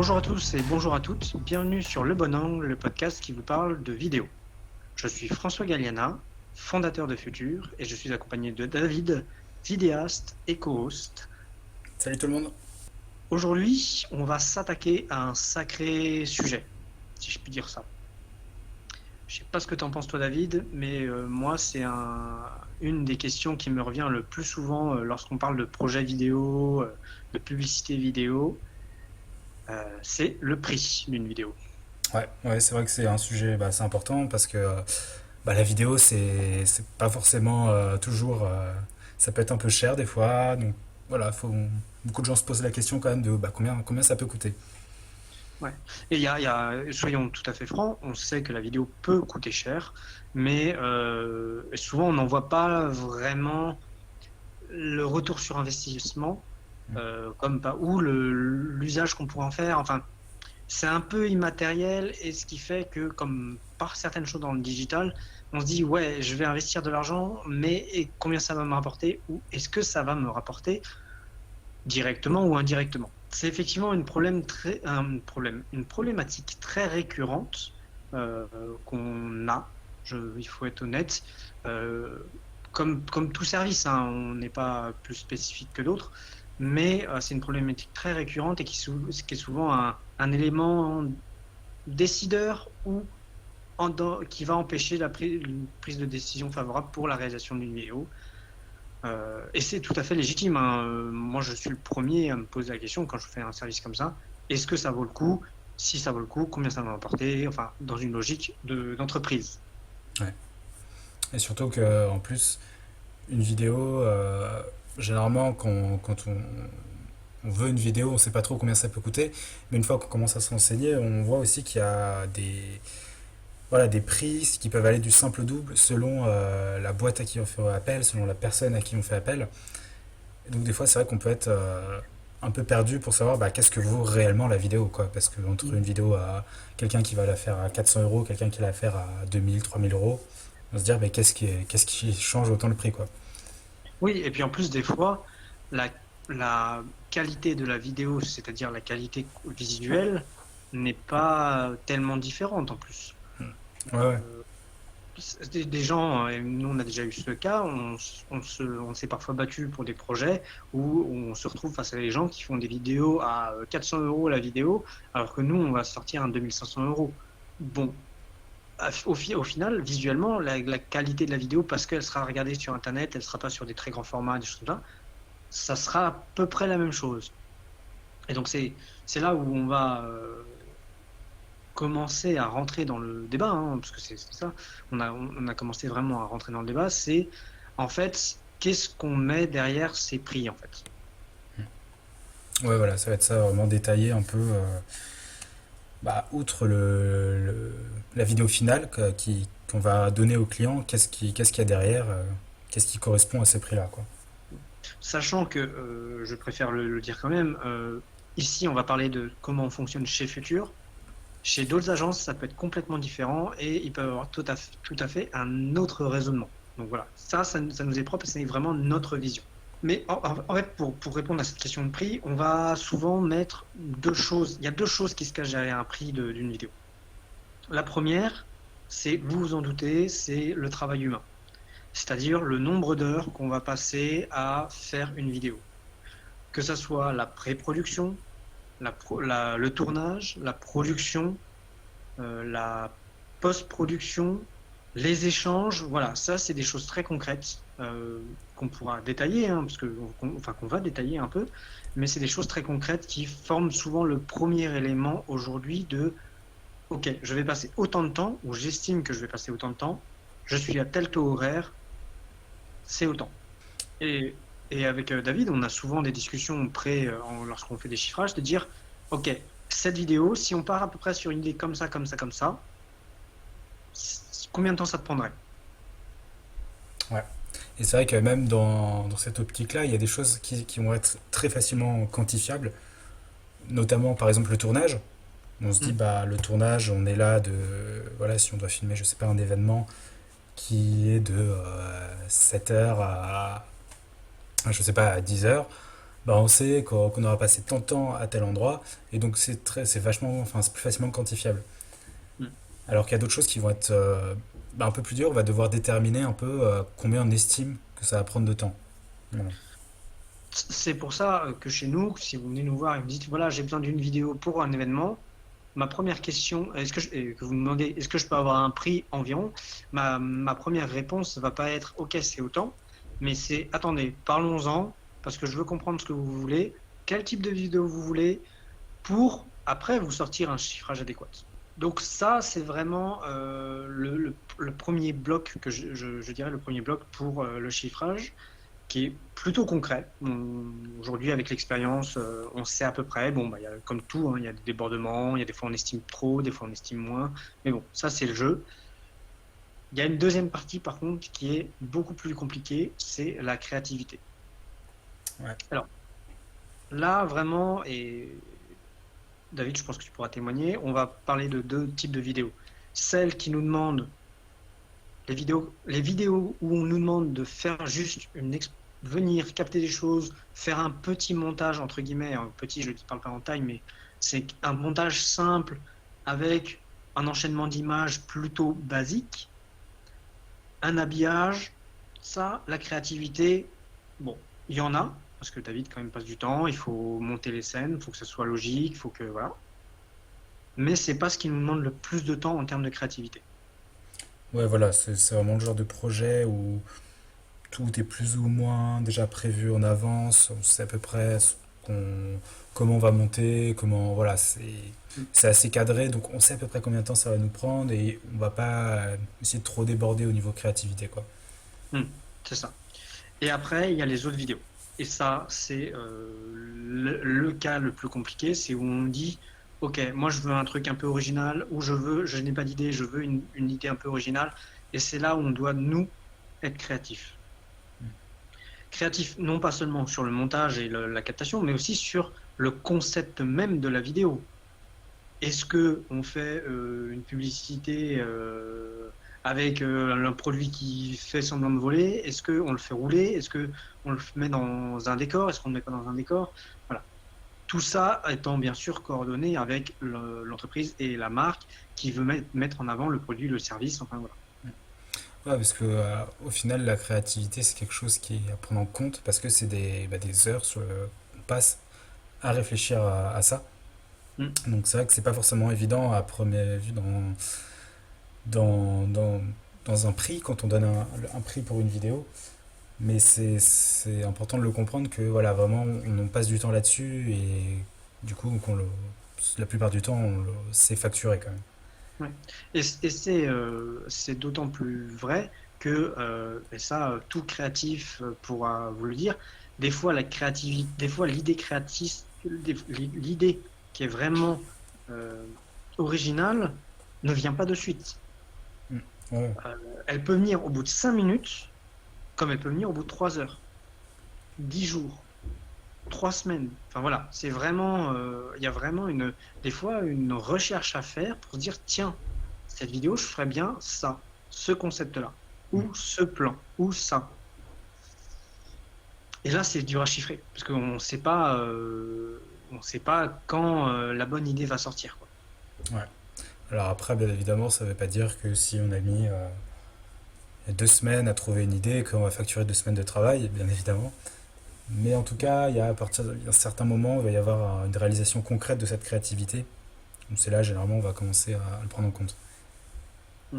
Bonjour à tous et bonjour à toutes, bienvenue sur Le Bon Angle, le podcast qui vous parle de vidéo. Je suis François Galliana, fondateur de Futur, et je suis accompagné de David, vidéaste et co-host. Salut tout le monde. Aujourd'hui, on va s'attaquer à un sacré sujet, si je puis dire ça. Je sais pas ce que t'en penses toi David, mais moi c'est une des questions qui me revient le plus souvent lorsqu'on parle de projet vidéo, de publicité vidéo, c'est le prix d'une vidéo. Ouais, c'est vrai que c'est un sujet assez important parce que la vidéo c'est pas forcément toujours ça peut être un peu cher des fois, donc voilà, beaucoup de gens se posent la question quand même de combien ça peut coûter. Ouais. Et soyons tout à fait francs, on sait que la vidéo peut coûter cher, mais souvent on n'en voit pas vraiment le retour sur investissement, comme pas ou l'usage qu'on pourrait en faire. Enfin, c'est un peu immatériel et ce qui fait que, comme par certaines choses dans le digital, on se dit ouais, je vais investir de l'argent, mais combien ça va me rapporter ou est-ce que ça va me rapporter directement ou indirectement. C'est effectivement une problématique très récurrente qu'on a. Il faut être honnête. Euh, comme tout service, hein, on n'est pas plus spécifique que d'autres, mais c'est une problématique très récurrente et qui est souvent un élément décideur ou qui va empêcher une prise de décision favorable pour la réalisation d'une vidéo. Et c'est tout à fait légitime, hein. Moi, je suis le premier à me poser la question quand je fais un service comme ça. Est-ce que ça vaut le coup? Si ça vaut le coup, combien ça va m'apporter? Enfin, dans une logique d'entreprise. Ouais. Et surtout que en plus une vidéo généralement quand on veut une vidéo, on sait pas trop combien ça peut coûter, mais une fois qu'on commence à se renseigner, on voit aussi qu'il y a des prix qui peuvent aller du simple au double selon la boîte à qui on fait appel, selon la personne à qui on fait appel. Et donc des fois, c'est vrai qu'on peut être un peu perdu pour savoir qu'est-ce que vaut réellement la vidéo, quoi. Parce que entre une vidéo à quelqu'un qui va la faire à 400 euros, quelqu'un qui va la faire à 2000, 3000 euros, on va se dire qu'est-ce qui change autant le prix, quoi. Oui, et puis en plus, des fois, la, la qualité de la vidéo, c'est-à-dire la qualité visuelle, n'est pas tellement différente en plus. Ouais, ouais. Euh, des gens, et nous on a déjà eu ce cas, on s'est parfois battu pour des projets où on se retrouve face à des gens qui font des vidéos à 400 euros la vidéo, alors que nous on va sortir un 2500 euros. Bon, au final, visuellement, la qualité de la vidéo, parce qu'elle sera regardée sur Internet, elle sera pas sur des très grands formats, des choses comme ça sera à peu près la même chose. Et donc c'est là où on va commencer à rentrer dans le débat, hein, parce que c'est ça, on a commencé vraiment à rentrer dans le débat, c'est en fait, qu'est-ce qu'on met derrière ces prix, en fait. Ouais, voilà, ça va être ça, vraiment détaillé un peu. Outre la vidéo finale qu'on va donner au client, qu'est-ce qu'il y a derrière, qu'est-ce qui correspond à ce prix-là, quoi. Sachant que, je préfère le dire quand même, ici, on va parler de comment on fonctionne chez Futur. Chez d'autres agences, ça peut être complètement différent et ils peuvent avoir tout à fait un autre raisonnement. Donc voilà, ça nous est propre et c'est vraiment notre vision. Mais en fait, pour répondre à cette question de prix, on va souvent mettre deux choses. Il y a deux choses qui se cachent derrière un prix d'une vidéo. La première, c'est, vous vous en doutez, c'est le travail humain. C'est-à-dire le nombre d'heures qu'on va passer à faire une vidéo. Que ça soit la pré-production, le tournage, la production, la post-production, les échanges, voilà, ça c'est des choses très concrètes qu'on pourra détailler, hein, enfin qu'on va détailler un peu, mais c'est des choses très concrètes qui forment souvent le premier élément aujourd'hui de OK, je vais passer autant de temps, ou j'estime que je vais passer autant de temps, je suis à tel taux horaire, c'est autant. Et avec David, on a souvent des discussions lorsqu'on fait des chiffrages, de dire OK, cette vidéo, si on part à peu près sur une idée comme ça, comme ça, comme ça, combien de temps ça te prendrait? Ouais. Et c'est vrai que même dans cette optique-là, il y a des choses qui vont être très facilement quantifiables, notamment par exemple le tournage. On se dit, Hmm. le tournage, on est là de. Voilà, si on doit filmer, je sais pas, un événement qui est de 7 heures je sais pas, à 10 heures. Bah, on sait qu'on aura passé tant de temps à tel endroit, et donc c'est vachement, enfin, c'est plus facilement quantifiable. Mm. Alors qu'il y a d'autres choses qui vont être bah, un peu plus dures, on va devoir déterminer un peu combien on estime que ça va prendre de temps. Voilà. C'est pour ça que chez nous, si vous venez nous voir et vous dites, voilà, j'ai besoin d'une vidéo pour un événement, ma première question, et que vous me demandez, est-ce que je peux avoir un prix environ? Ma première réponse va pas être, ok, c'est autant, mais c'est, attendez, parlons-en, parce que je veux comprendre ce que vous voulez, quel type de vidéo vous voulez, pour après vous sortir un chiffrage adéquat. Donc ça, c'est vraiment le premier bloc je dirais le premier bloc pour le chiffrage qui est plutôt concret. Aujourd'hui, avec l'expérience, on sait à peu près. Bon, bah, y a, comme tout, hein, il y a des débordements, il y a des fois on estime trop, des fois on estime moins. Mais bon, ça c'est le jeu. Il y a une deuxième partie, par contre, qui est beaucoup plus compliquée, c'est la créativité. Ouais. Alors là, vraiment, et David, je pense que tu pourras témoigner, on va parler de deux types de vidéos. Celles qui nous demandent les vidéos où on nous demande de faire juste venir capter des choses, faire un petit montage entre guillemets, un petit, je ne parle pas en taille, mais c'est un montage simple avec un enchaînement d'images plutôt basique, un habillage, ça, la créativité, bon, il y en a parce que David quand même passe du temps, il faut monter les scènes, il faut que ça soit logique, il faut que voilà, mais c'est pas ce qui nous demande le plus de temps en termes de créativité. Ouais, voilà, c'est vraiment le genre de projet où tout est plus ou moins déjà prévu en avance, on sait à peu près comment on va monter, comment, voilà, c'est assez cadré, donc on sait à peu près combien de temps ça va nous prendre et on va pas essayer de trop déborder au niveau créativité, quoi. Hmm, c'est ça. Et après, il y a les autres vidéos. Et ça, c'est le cas le plus compliqué, c'est où on dit, OK, moi je veux un truc un peu original, ou je n'ai pas d'idée, je veux une idée un peu originale. Et c'est là où on doit, nous, être créatifs. Créatifs, non pas seulement sur le montage et la captation, mais aussi sur le concept même de la vidéo. Est-ce que on fait une publicité avec un produit qui fait semblant de voler? Est-ce que on le fait rouler? Est-ce que on le met dans un décor? Est-ce qu'on ne le met pas dans un décor? Voilà. Tout ça étant bien sûr coordonné avec l'entreprise et la marque qui veut mettre en avant le produit, le service. Enfin voilà. Ouais, parce que au final, la créativité, c'est quelque chose qui est à prendre en compte parce que c'est des heures qu'on passe à réfléchir à ça. Mm. Donc c'est vrai que c'est pas forcément évident à première vue dans, dans, dans un prix, quand on donne un prix pour une vidéo. Mais c'est important de le comprendre que voilà, vraiment, on passe du temps là-dessus et du coup, la plupart du temps, on le sait facturer quand même. Ouais. Et c'est d'autant plus vrai que, et ça, tout créatif pourra vous le dire, des fois la créativité, des fois l'idée créatrice, l'idée qui est vraiment euh, originale ne vient pas de suite. Mm. Ouais, Euh, Elle peut venir au bout de 5 minutes, comme elle peut venir au bout de 3 heures, 10 jours, 3 semaines. Enfin voilà, c'est vraiment, il y a vraiment des fois une recherche à faire pour se dire, tiens, cette vidéo, je ferais bien ça, ce concept-là, mm. ou ce plan, ou ça. Et là, c'est dur à chiffrer, parce on sait pas quand la bonne idée va sortir, quoi. Ouais. Alors après, bien évidemment, ça veut pas dire que si on a mis 2 semaines à trouver une idée, qu'on va facturer 2 semaines de travail, bien évidemment. Mais en tout cas, il y a à partir d'un certain moment, il va y avoir une réalisation concrète de cette créativité. Donc c'est là, généralement, on va commencer à le prendre en compte. Mm.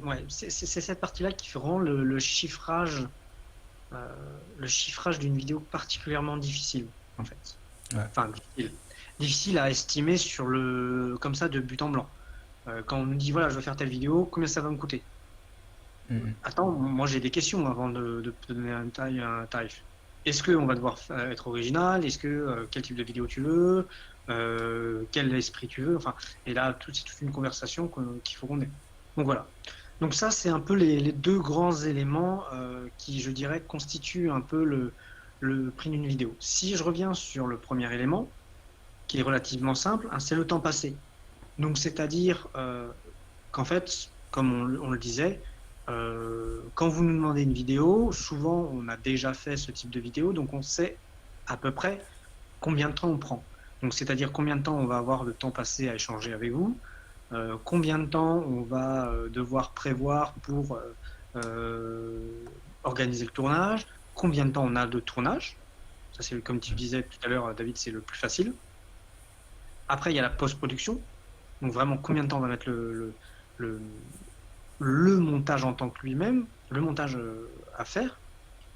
Ouais, c'est cette partie-là qui rend le chiffrage d'une vidéo particulièrement difficile, en fait. Ouais. Enfin, difficile. Difficile à estimer comme ça, de but en blanc. Quand on nous dit, voilà, je veux faire telle vidéo, combien ça va me coûter? Mm, Attends, moi j'ai des questions avant de te donner un tarif. Est-ce qu'on va devoir être original? Est-ce que quel type de vidéo tu veux? Quel esprit tu veux? Enfin, et là, c'est toute une conversation qu'il faut qu'on ait. Donc voilà. Donc ça, c'est un peu les deux grands éléments qui, je dirais, constituent un peu le prix d'une vidéo. Si je reviens sur le premier élément, qui est relativement simple, hein, c'est le temps passé. Donc c'est-à-dire qu'en fait, comme on le disait, Quand vous nous demandez une vidéo, souvent on a déjà fait ce type de vidéo, donc on sait à peu près combien de temps on prend. Donc c'est-à-dire combien de temps on va avoir de temps passé à échanger avec vous, combien de temps on va devoir prévoir pour organiser le tournage, combien de temps on a de tournage. Ça c'est comme tu disais tout à l'heure, David, c'est le plus facile. Après il y a la post-production, donc vraiment combien de temps on va mettre le, le montage en tant que lui-même, le montage à faire.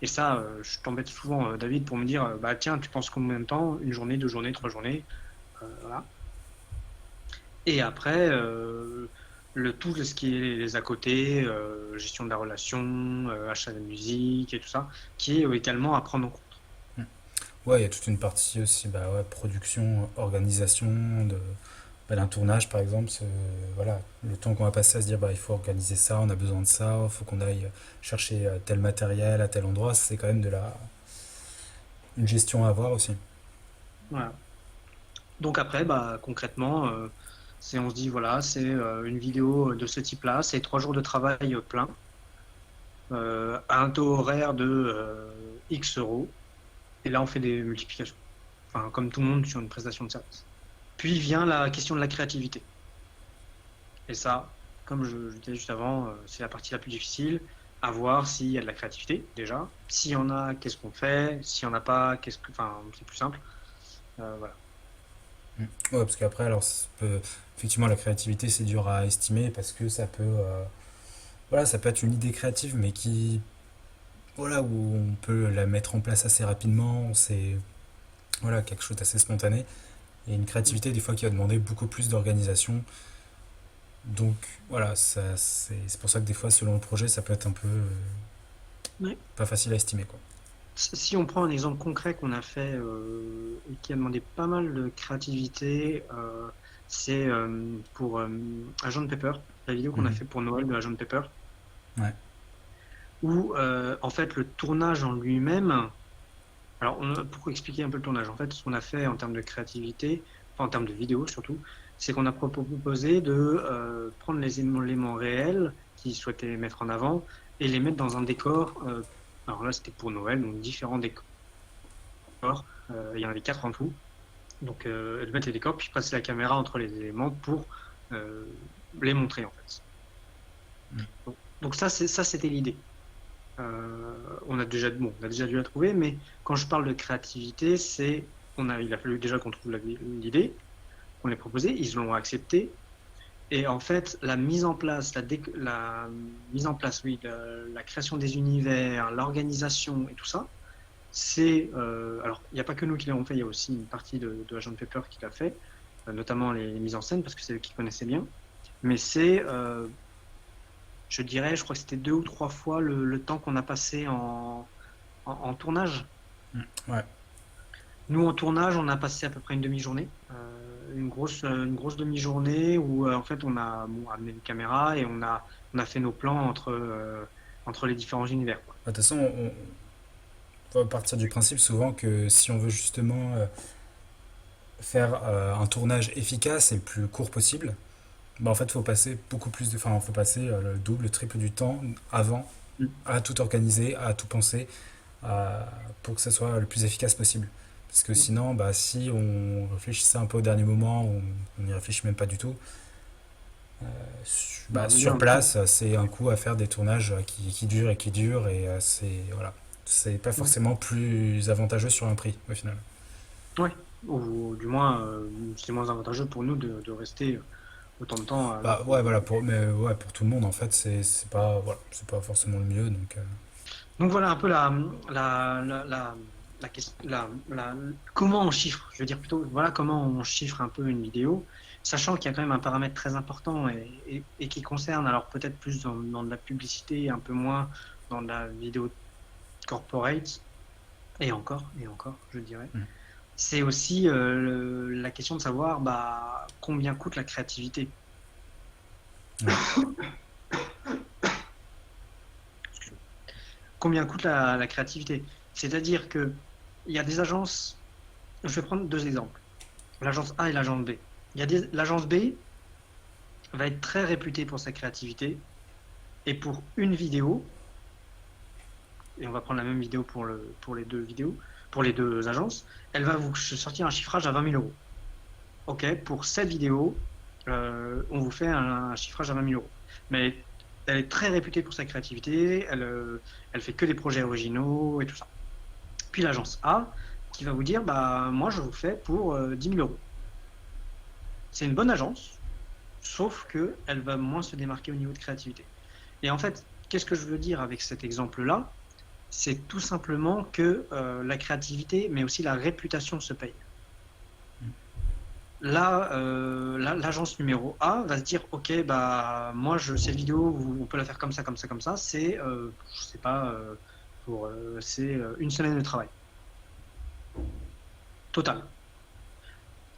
Et ça, je t'embête souvent, David, pour me dire, bah tiens, tu penses combien de temps? Une journée, 2 journées, 3 journées, voilà. Et après, le tout de ce qui est les à côté, gestion de la relation, achat de musique et tout ça, qui est également à prendre en compte. Ouais, il y a toute une partie aussi, bah ouais, production, organisation d'un tournage par exemple. Voilà, le temps qu'on va passer à se dire bah il faut organiser ça, on a besoin de ça, il faut qu'on aille chercher tel matériel à tel endroit, c'est quand même une gestion à avoir aussi. Voilà. Donc après, bah, concrètement, on se dit, voilà, c'est une vidéo de ce type-là, c'est 3 jours de travail plein, à un taux horaire de X euros. Et là, on fait des multiplications. Enfin, comme tout le monde sur une prestation de service. Puis vient la question de la créativité. Et ça, comme je disais juste avant, c'est la partie la plus difficile. À voir s'il y a de la créativité, déjà. S'il y en a, qu'est-ce qu'on fait? S'il n'y en a pas, enfin, c'est plus simple. Voilà. Mm. Ouais, parce qu'après, alors, effectivement, la créativité, c'est dur à estimer parce que voilà, ça peut être une idée créative, mais voilà, où on peut la mettre en place assez rapidement. C'est, voilà, quelque chose d'assez spontané. Et une créativité, des fois, qui va demander beaucoup plus d'organisation. Donc, voilà, c'est pour ça que des fois, selon le projet, ça peut être un peu Ouais. pas facile à estimer, quoi. Si on prend un exemple concret qu'on a fait et qui a demandé pas mal de créativité, c'est pour Agent Pepper, la vidéo qu'on a Mhm. fait pour Noël de Agent Pepper, Ouais. où en fait le tournage en lui-même. Alors, pour expliquer un peu le tournage, en fait, ce qu'on a fait en termes de créativité, enfin en termes de vidéo surtout, c'est qu'on a proposé de prendre les éléments réels qu'ils souhaitaient mettre en avant et les mettre dans un décor. Alors là, c'était pour Noël, donc différents décors. Il y en avait 4 en tout. Donc, de mettre les décors, puis passer la caméra entre les éléments pour euh, les montrer, en fait. Mm. Donc ça, c'était l'idée. On a déjà dû la trouver, mais quand je parle de créativité, il a fallu déjà qu'on trouve l'idée, qu'on l'ait proposée, ils l'ont accepté, et en fait, la mise en place, la mise en place, oui, la création des univers, l'organisation et tout ça, alors il n'y a pas que nous qui l'avons fait, il y a aussi une partie de Agent Pepper qui l'a fait, notamment les mises en scène parce que c'est eux qui connaissaient bien, mais je dirais, je crois que c'était 2 ou 3 fois le temps qu'on a passé en tournage. Mm. Ouais. Nous, en tournage, on a passé à peu près une demi-journée. Une grosse demi-journée où, en fait, on a amené une caméra et on a fait nos plans entre les différents univers, quoi. De toute façon, on va partir du principe souvent que si on veut justement faire un tournage efficace et le plus court possible, bah en fait, il faut passer beaucoup plus enfin, faut passer le double, le triple du temps avant Mm. à tout organiser, à tout penser, pour que ça soit le plus efficace possible. Parce que sinon, bah, si on réfléchissait un peu au dernier moment, on n'y réfléchit même pas du tout, Bah, on est sur un coup. place, c'est un coup à faire des tournages qui durent et qui durent, et voilà, c'est pas Ouais. forcément plus avantageux sur un prix au final. Ouais. Ou du moins, c'est moins avantageux pour nous de rester autant de temps Bah alors ouais, que. voilà, mais ouais, pour tout le monde en fait, c'est pas, voilà, c'est pas forcément le mieux, donc Donc voilà un peu comment on chiffre, je veux dire plutôt, voilà comment on chiffre un peu une vidéo, sachant qu'il y a quand même un paramètre très important et qui concerne, alors peut-être plus dans de la publicité, un peu moins dans de la vidéo corporate, et encore, je dirais. mm. C'est aussi la question de savoir bah, combien coûte la créativité. Ouais. Combien coûte la créativité? C'est-à-dire que il y a des agences, je vais prendre 2 exemples. L'agence A et l'agence B. L'agence B va être très réputée pour sa créativité Et pour une vidéo, et on va prendre la même vidéo pour les deux vidéos, pour les deux agences, elle va vous sortir un chiffrage à 20 000 euros. OK, pour cette vidéo, on vous fait un chiffrage à 20 000 euros. Mais elle est très réputée pour sa créativité, elle fait que des projets originaux et tout ça. Puis l'agence A qui va vous dire, bah moi je vous fais pour 10 000 euros. C'est une bonne agence, sauf que elle va moins se démarquer au niveau de créativité. Et en fait, qu'est-ce que je veux dire avec cet exemple-là? C'est tout simplement que la créativité, mais aussi la réputation se paye. Là, l'agence numéro A va se dire, ok, bah moi, cette vidéo, on peut la faire comme ça, comme ça, comme ça. C'est, je sais pas, c'est une semaine de travail total.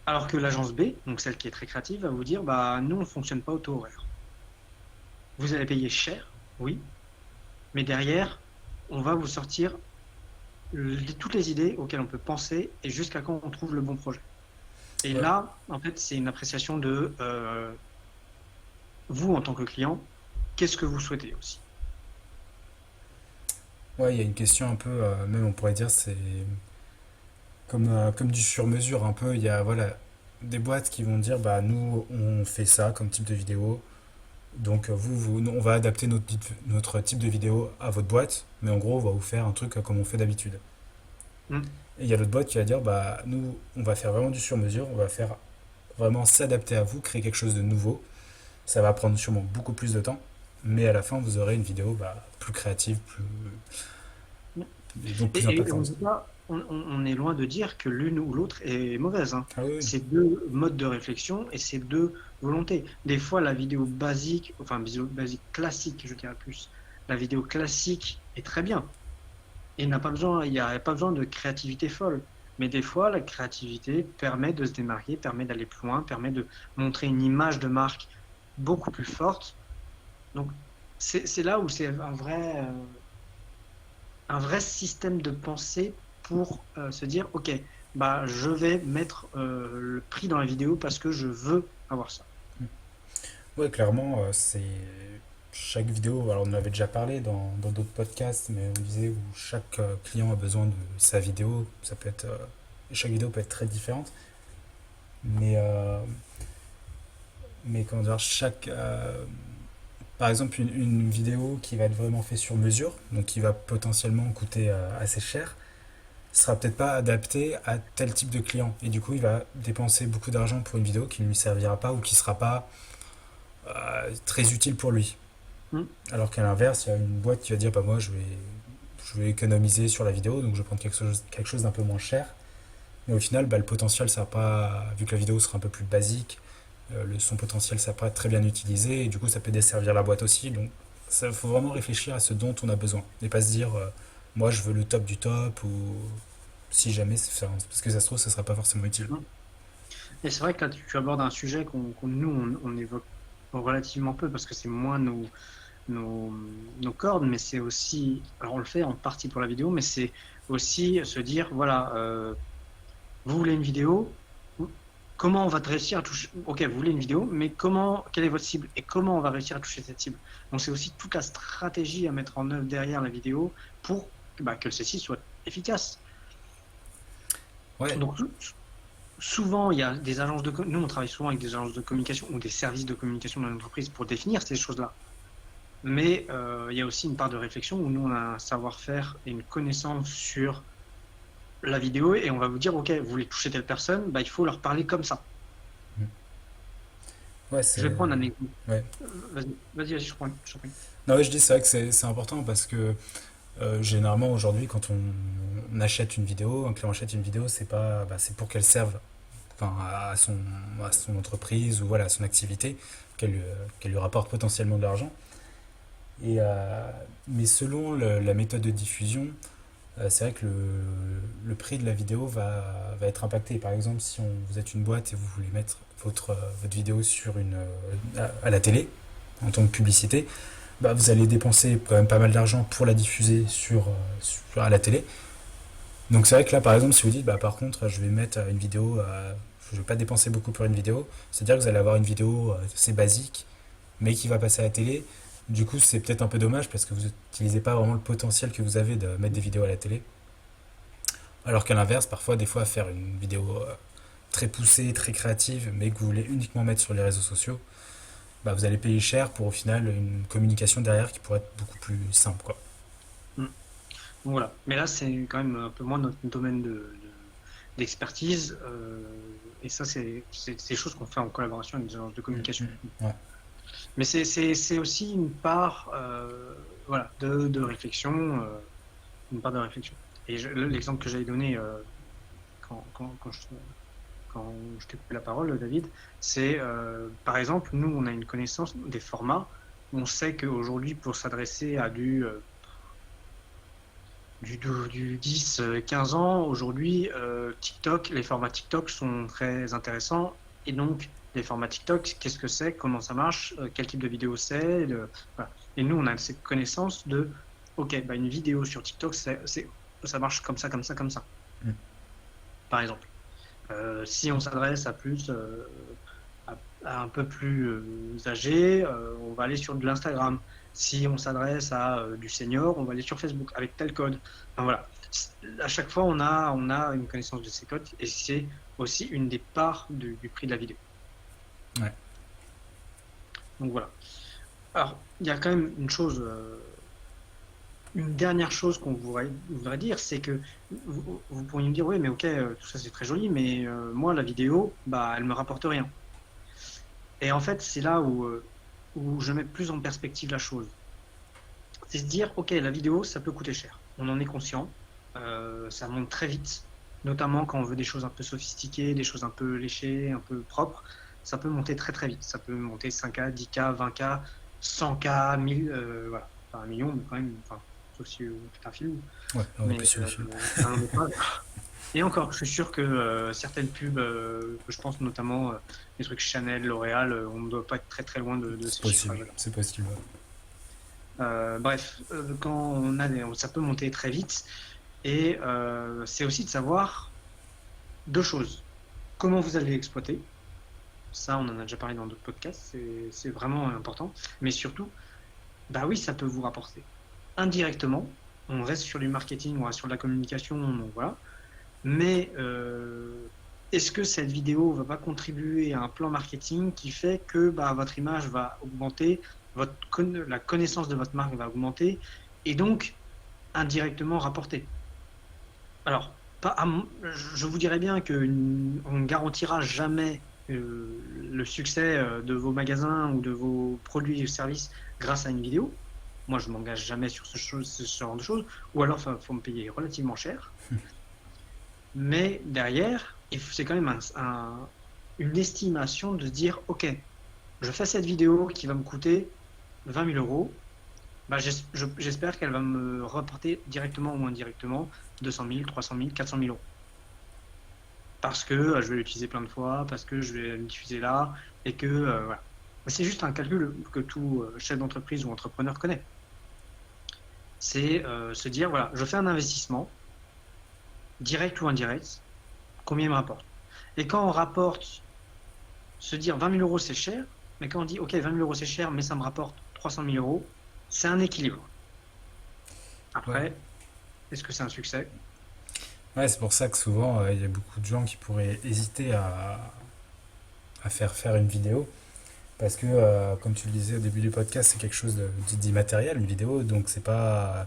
Alors que l'agence B, donc celle qui est très créative, va vous dire, bah nous, on ne fonctionne pas au taux horaire. Vous allez payer cher, oui, mais derrière, on va vous sortir toutes les idées auxquelles on peut penser et jusqu'à quand on trouve le bon projet. Et Ouais, là, en fait, c'est une appréciation de vous en tant que client, qu'est-ce que vous souhaitez aussi. ouais, il y a une question un peu, même on pourrait dire, c'est comme du sur-mesure un peu. Il y a voilà, des boîtes qui vont dire, bah nous, on fait ça comme type de vidéo. Donc nous, on va adapter notre type de vidéo à votre boîte, mais en gros, on va vous faire un truc comme on fait d'habitude. Hmm. Et il y a l'autre boîte qui va dire, bah nous, on va faire vraiment du sur-mesure, on va faire vraiment s'adapter à vous, créer quelque chose de nouveau. Ça va prendre sûrement beaucoup plus de temps, mais à la fin, vous aurez une vidéo plus créative, et donc plus Et on impactante. dit pas, on est loin de dire que l'une ou l'autre est mauvaise, hein. Ah oui, oui. C'est deux modes de réflexion et c'est deux volontés. Des fois, la vidéo basique, enfin vidéo basique classique, je dirais plus, la vidéo classique est très bien. Et il n'y a pas besoin de créativité folle. Mais des fois, la créativité permet de se démarquer, permet d'aller plus loin, permet de montrer une image de marque beaucoup plus forte. Donc, c'est là où c'est un vrai système de pensée pour se dire, OK, bah, je vais mettre le prix dans la vidéo parce que je veux avoir ça. Ouais, clairement, c'est chaque vidéo. Alors, on en avait déjà parlé dans d'autres podcasts, mais on disait où chaque client a besoin de sa vidéo. Ça peut être, chaque vidéo peut être très différente, mais comment dire, par exemple, une vidéo qui va être vraiment faite sur mesure, donc qui va potentiellement coûter assez cher, sera peut-être pas adaptée à tel type de client. Et du coup, il va dépenser beaucoup d'argent pour une vidéo qui ne lui servira pas ou qui sera pas très utile pour lui. Hmm. Alors qu'à l'inverse, il y a une boîte qui va dire, bah moi, je vais économiser sur la vidéo, donc je vais prendre quelque chose d'un peu moins cher. Mais au final, bah, le potentiel, ça va pas, vu que la vidéo sera un peu plus basique, son potentiel, ça va pas être très bien utilisé, et du coup, ça peut desservir la boîte aussi. Donc, il faut vraiment réfléchir à ce dont on a besoin. Et pas se dire, moi, je veux le top du top, ou si jamais, parce que ça se trouve, ça sera pas forcément utile. Hmm. Et c'est vrai que là, tu abordes un sujet nous, on évoque relativement peu parce que c'est moins nos, nos cordes, mais c'est aussi, alors on le fait en partie pour la vidéo, mais c'est aussi se dire, voilà, vous voulez une vidéo, comment on va réussir à toucher, ok, vous voulez une vidéo, mais quelle est votre cible et comment on va réussir à toucher cette cible. Donc c'est aussi toute la stratégie à mettre en œuvre derrière la vidéo pour bah, que celle-ci soit efficace. Ouais, Donc souvent, il y a des agences nous on travaille souvent avec des agences de communication ou des services de communication dans l'entreprise pour définir ces choses-là. Mais il y a aussi une part de réflexion où nous, on a un savoir-faire et une connaissance sur la vidéo et on va vous dire, OK, vous voulez toucher telle personne, bah, il faut leur parler comme ça. ouais, Je vais c'est. prendre un exemple. Ouais. Vas-y, je t'en prie. Non, ouais, je dis, c'est vrai que c'est important parce que généralement aujourd'hui, quand on achète une vidéo, un client achète une vidéo, c'est pas, bah, c'est pour qu'elle serve enfin, à son entreprise ou voilà, à son activité, qu'elle lui rapporte potentiellement de l'argent. Et, mais selon la méthode de diffusion, c'est vrai que le prix de la vidéo va être impacté. Par exemple, si vous êtes une boîte et vous voulez mettre votre vidéo sur à la télé, en tant que publicité, bah, vous allez dépenser quand même pas mal d'argent pour la diffuser à la télé. Donc c'est vrai que là, par exemple, si vous dites, bah, par contre, je vais mettre une vidéo, je vais pas dépenser beaucoup pour une vidéo, c'est-à-dire que vous allez avoir une vidéo assez basique, mais qui va passer à la télé. Du coup, c'est peut-être un peu dommage parce que vous n'utilisez pas vraiment le potentiel que vous avez de mettre des vidéos à la télé. Alors qu'à l'inverse, parfois, des fois, faire une vidéo très poussée, très créative, mais que vous voulez uniquement mettre sur les réseaux sociaux, bah, vous allez payer cher pour au final une communication derrière qui pourrait être beaucoup plus simple, quoi. Mm. Donc voilà. Mais là, c'est quand même un peu moins notre domaine d'expertise. Et ça, c'est des choses qu'on fait en collaboration avec des agences de communication. Ouais. Mais c'est aussi une part voilà, de réflexion. Une part de réflexion. Et l'exemple que j'avais donné quand, quand, quand je, quand je t'ai coupé la parole, David, c'est par exemple, nous, on a une connaissance des formats. On sait qu'aujourd'hui, pour s'adresser à du 10, 15 ans, aujourd'hui, TikTok, les formats TikTok sont très intéressants. Et donc, les formats TikTok, qu'est-ce que c'est, comment ça marche, quel type de vidéo c'est. Voilà. Et nous, on a cette connaissance de, OK, bah, une vidéo sur TikTok, ça marche comme ça, comme ça, comme ça, Mm. par exemple. Si on s'adresse à un peu plus âgé, on va aller sur de l'Instagram. Si on s'adresse à du senior, on va aller sur Facebook avec tel code. Enfin, voilà. À chaque fois, on a une connaissance de ces codes et c'est aussi une des parts du prix de la vidéo. Ouais. Donc voilà. Alors, il y a quand même une dernière chose qu'on voudrait dire, c'est que vous pourriez me dire, oui, mais ok, tout ça c'est très joli, mais moi, la vidéo, bah, elle me rapporte rien. Et en fait, c'est là où je mets plus en perspective la chose. C'est se dire, OK, la vidéo, ça peut coûter cher. On en est conscient. Ça monte très vite, notamment quand on veut des choses un peu sophistiquées, des choses un peu léchées, un peu propres. Ça peut monter très très vite. Ça peut monter 5K, 10K, 20K, 100K, 1000, voilà. Enfin, 1 million, mais quand même, enfin, sauf si vous faites un film. Ouais, là, on est plus Mais sur les films. un métrage. Et encore, je suis sûr que certaines pubs, que je pense notamment les trucs Chanel, L'Oréal, on ne doit pas être très très loin de C'est ces possible, chiffrages-là. c'est possible. Ouais. Bref, quand ça peut monter très vite. Et c'est aussi de savoir deux choses. Comment vous allez l'exploiter. Ça, on en a déjà parlé dans d'autres podcasts. C'est vraiment important. Mais surtout, bah oui, ça peut vous rapporter. Indirectement, on reste sur du marketing, on reste sur de la communication, donc voilà. Mais est-ce que cette vidéo va pas contribuer à un plan marketing qui fait que bah, votre image va augmenter, la connaissance de votre marque va augmenter et donc indirectement rapporter? Alors, je vous dirais bien qu'on ne garantira jamais le succès de vos magasins ou de vos produits ou services grâce à une vidéo. Moi, je m'engage jamais sur ce genre de choses. Ou alors, il faut me payer relativement cher. Mais derrière, c'est quand même une estimation de se dire, OK, je fais cette vidéo qui va me coûter 20 000 euros. Bah, j'espère qu'elle va me rapporter directement ou indirectement 200 000, 300 000, 400 000 euros. Parce que je vais l'utiliser plein de fois, parce que je vais le diffuser là, et que voilà. C'est juste un calcul que tout chef d'entreprise ou entrepreneur connaît. C'est se dire, voilà, je fais un investissement, direct ou indirect, combien il me rapporte. Et quand on rapporte, se dire 20 000 euros c'est cher, mais quand on dit ok 20 000 euros c'est cher, mais ça me rapporte 300 000 euros, c'est un équilibre. Ouais. Après, est-ce que c'est un succès? Ouais, c'est pour ça que souvent, il y a beaucoup de gens qui pourraient hésiter à faire une vidéo. Parce que, comme tu le disais au début du podcast, c'est quelque chose d'immatériel, une vidéo. Donc, voilà,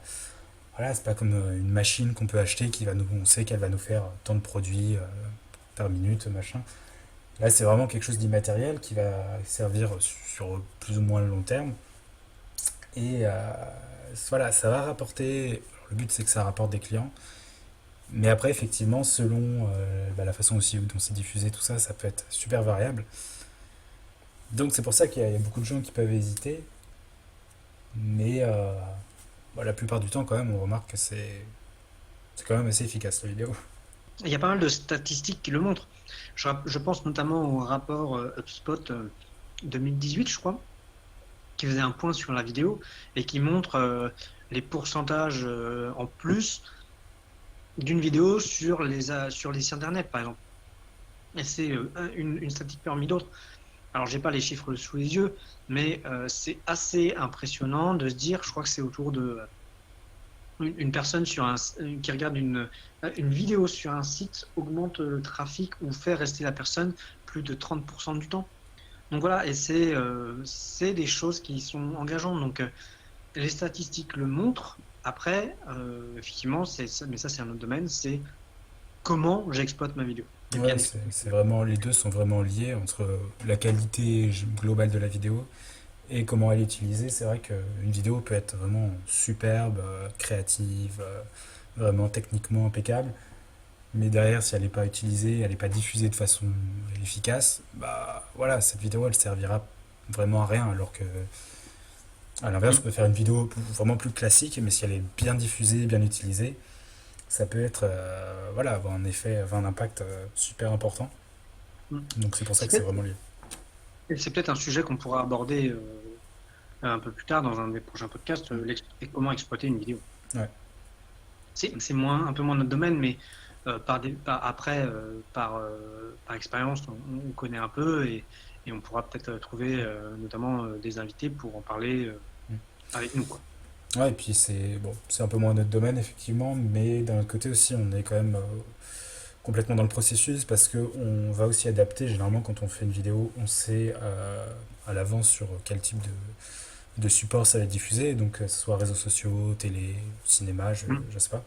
c'est pas comme une machine qu'on peut acheter on sait qu'elle va nous faire tant de produits par minute, machin. Là, c'est vraiment quelque chose d'immatériel qui va servir sur plus ou moins le long terme. Et voilà, ça va rapporter. Le but, c'est que ça rapporte des clients. Mais après, effectivement, selon la façon aussi dont c'est diffusé, tout ça, ça peut être super variable. Donc c'est pour ça qu'il y a beaucoup de gens qui peuvent hésiter. Mais la plupart du temps, quand même, on remarque que c'est quand même assez efficace la vidéo. Il y a pas mal de statistiques qui le montrent. Je pense notamment au rapport HubSpot 2018, je crois, qui faisait un point sur la vidéo et qui montre les pourcentages en plus d'une vidéo sur les sites internet, par exemple. Et c'est une statistique parmi d'autres. Alors, j'ai pas les chiffres sous les yeux, mais c'est assez impressionnant de se dire, je crois que c'est autour de une personne qui regarde une vidéo sur un site augmente le trafic ou fait rester la personne plus de 30% du temps. Donc voilà, et c'est des choses qui sont engageantes. Donc les statistiques le montrent. Après, effectivement, mais ça c'est un autre domaine, c'est comment j'exploite ma vidéo. Et bien Ouais, exploiter. c'est vraiment, les deux sont vraiment liés entre la qualité globale de la vidéo et comment elle est utilisée. C'est vrai qu'une vidéo peut être vraiment superbe, créative, vraiment techniquement impeccable. Mais derrière, si elle n'est pas utilisée, elle n'est pas diffusée de façon efficace, bah voilà, cette vidéo elle servira vraiment à rien. Alors que, à l'inverse, on Mm. peut faire une vidéo vraiment plus classique, mais si elle est bien diffusée, bien utilisée, ça peut être, voilà, avoir un effet, avoir un impact super important. Mm. Donc c'est pour ça C'est que c'est peut-être vraiment lié. c'est peut-être un sujet qu'on pourra aborder un peu plus tard dans un des prochains podcasts, comment exploiter une vidéo. Ouais. C'est un peu moins notre domaine, mais après, par expérience, on connaît un peu et on pourra peut-être trouver notamment des invités pour en parler avec nous, quoi. Ouais, et puis c'est bon, c'est un peu moins notre domaine effectivement, mais d'un autre côté aussi, on est quand même complètement dans le processus parce que on va aussi adapter. Généralement, quand on fait une vidéo, on sait à l'avance sur quel type de support ça va être diffusé, donc que ce soit réseaux sociaux, télé, cinéma, Mm. je sais pas.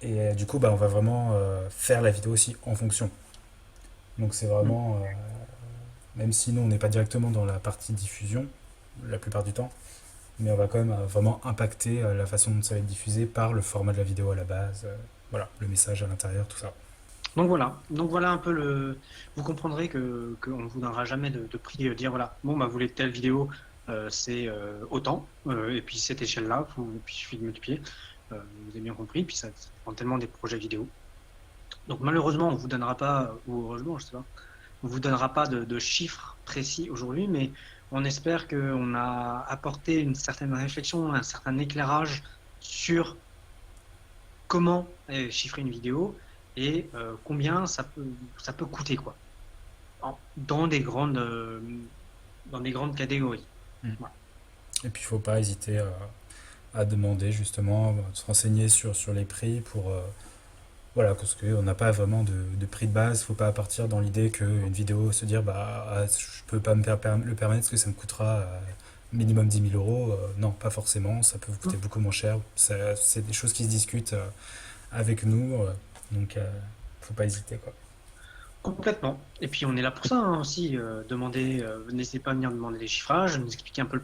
Et du coup, bah, on va vraiment faire la vidéo aussi en fonction. Donc c'est Mm. vraiment, même si nous on n'est pas directement dans la partie diffusion la plupart du temps, mais on va quand même vraiment impacter la façon dont ça va être diffusé par le format de la vidéo à la base, voilà, le message à l'intérieur, tout ça. Donc voilà un peu Vous comprendrez qu'on ne vous donnera jamais de prix, dire voilà, bon bah vous voulez telle vidéo, c'est autant, et puis cette échelle-là, puis il suffit de multiplier. Vous avez bien compris, puis ça dépend tellement des projets vidéo. Donc malheureusement, on vous donnera pas, ou heureusement, je sais pas, on vous donnera pas de chiffres précis aujourd'hui, mais on espère qu'on a apporté une certaine réflexion, un certain éclairage sur comment chiffrer une vidéo et combien ça peut coûter, quoi, dans des grandes catégories. Mm. Voilà. Et puis il faut pas hésiter à demander justement, de se renseigner sur les prix pour, voilà, parce qu'on n'a pas vraiment de prix de base. Faut pas partir dans l'idée qu'une vidéo se dire bah je peux pas le permettre parce que ça me coûtera minimum 10 000 euros. Non, pas forcément. Ça peut vous coûter beaucoup moins cher. C'est des choses qui se discutent avec nous. Donc faut pas hésiter quoi. Complètement. Et puis on est là pour ça, hein, aussi. N'hésitez pas à venir demander des chiffrages, nous expliquer un peu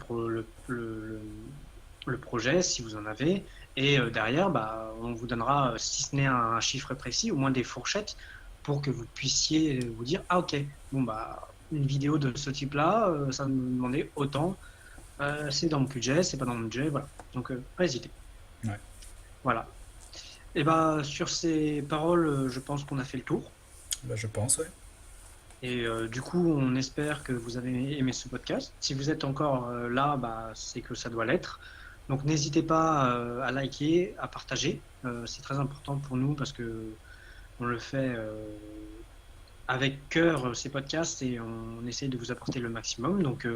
le projet si vous en avez. Et derrière, bah, on vous donnera, si ce n'est un chiffre précis, au moins des fourchettes pour que vous puissiez vous dire, ah ok, bon bah une vidéo de ce type-là, ça va me demander autant. C'est dans mon budget, c'est pas dans mon budget, voilà. Donc pas hésiter. Ouais. Voilà. Et bah sur ces paroles, je pense qu'on a fait le tour. Bah, je pense, ouais. Et du coup, on espère que vous avez aimé ce podcast. Si vous êtes encore là, bah, c'est que ça doit l'être. Donc n'hésitez pas à liker, à partager. C'est très important pour nous parce que on le fait avec cœur, ces podcasts, et on essaie de vous apporter le maximum. Donc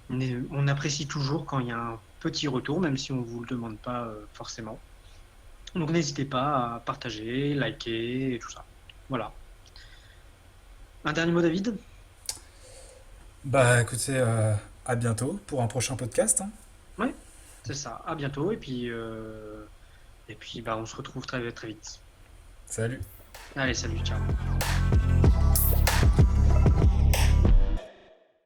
on apprécie toujours quand il y a un petit retour, même si on ne vous le demande pas forcément. Donc n'hésitez pas à partager, liker et tout ça. Voilà. Un dernier mot, David? Bah écoutez, à bientôt pour un prochain podcast, hein. Ouais, c'est ça. À bientôt. Et puis bah, on se retrouve très, très vite. Salut. Allez, salut, ciao.